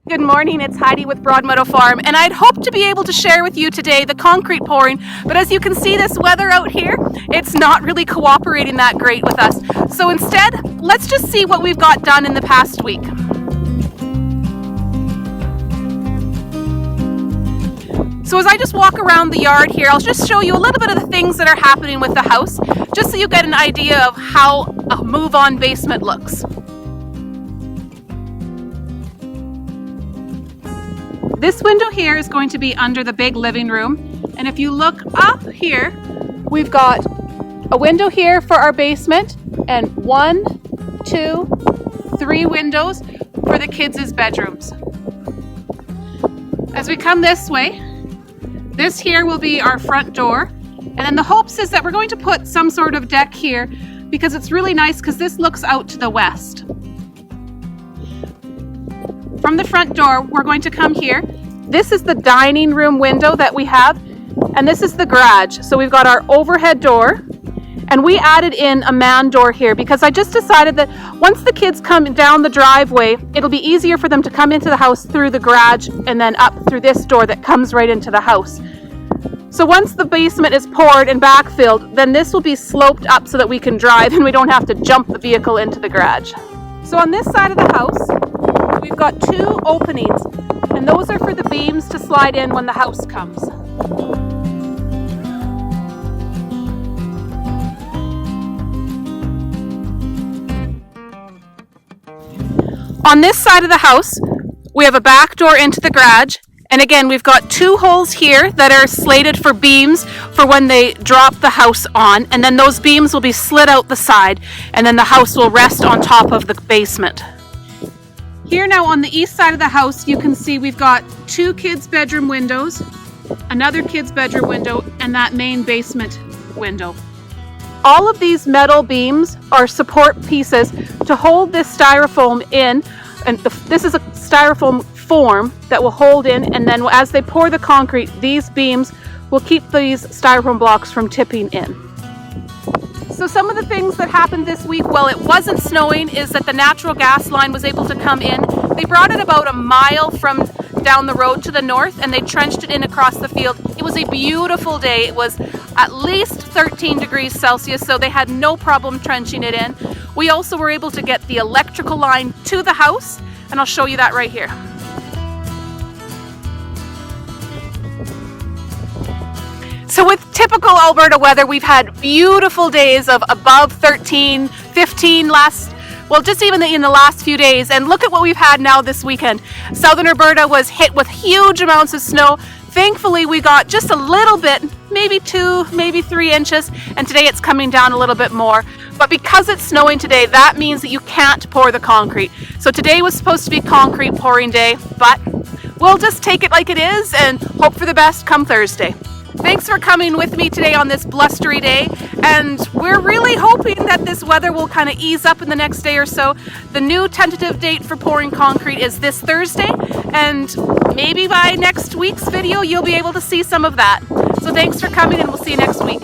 Good morning, it's Heidi with Broadmeadow Farm, and I'd hoped to be able to share with you today the concrete pouring, but as you can see, this weather out here, it's not really cooperating that great with us. So instead, let's just see what we've got done in the past week. So as I just walk around the yard here, I'll just show you a little bit of the things that are happening with the house, just so you get an idea of how a move-on basement looks. This window here is going to be under the big living room, and if you look up here, we've got a window here for our basement, and 1, 2, 3 windows for the kids' bedrooms. As we come this way, this here will be our front door, and then the hopes is that we're going to put some sort of deck here because it's really nice because this looks out to the west. From the front door, we're going to come here. This is the dining room window that we have, and this is the garage. So we've got our overhead door, and we added in a man door here because I just decided that once the kids come down the driveway, it'll be easier for them to come into the house through the garage and then up through this door that comes right into the house. So once the basement is poured and backfilled, then this will be sloped up so that we can drive and we don't have to jump the vehicle into the garage. So on this side of the house, we've got 2 openings, and those are for the beams to slide in when the house comes. On this side of the house, we have a back door into the garage, and again, we've got 2 holes here that are slated for beams for when they drop the house on, and then those beams will be slid out the side, and then the house will rest on top of the basement. Here now on the east side of the house, you can see we've got 2 kids' bedroom windows, another kid's bedroom window, and that main basement window. All of these metal beams are support pieces to hold this styrofoam in, and this is a styrofoam form that will hold in, and then as they pour the concrete, these beams will keep these styrofoam blocks from tipping in. So some of the things that happened this week while it wasn't snowing is that the natural gas line was able to come in. They brought it about a mile from down the road to the north, and they trenched it in across the field. It was a beautiful day. It was at least 13 degrees Celsius, so they had no problem trenching it in. We also were able to get the electrical line to the house, and I'll show you that right here. So with typical Alberta weather, we've had beautiful days of above 13, 15 just even in the last few days. And look at what we've had now this weekend. Southern Alberta was hit with huge amounts of snow. Thankfully, we got just a little bit, maybe 2, maybe 3 inches, and today it's coming down a little bit more. But because it's snowing today, that means that you can't pour the concrete. So today was supposed to be concrete pouring day, but we'll just take it like it is and hope for the best come Thursday. Thanks for coming with me today on this blustery day, and we're really hoping that this weather will kind of ease up in the next day or so. The new tentative date for pouring concrete is this Thursday, and maybe by next week's video you'll be able to see some of that. So thanks for coming, and we'll see you next week.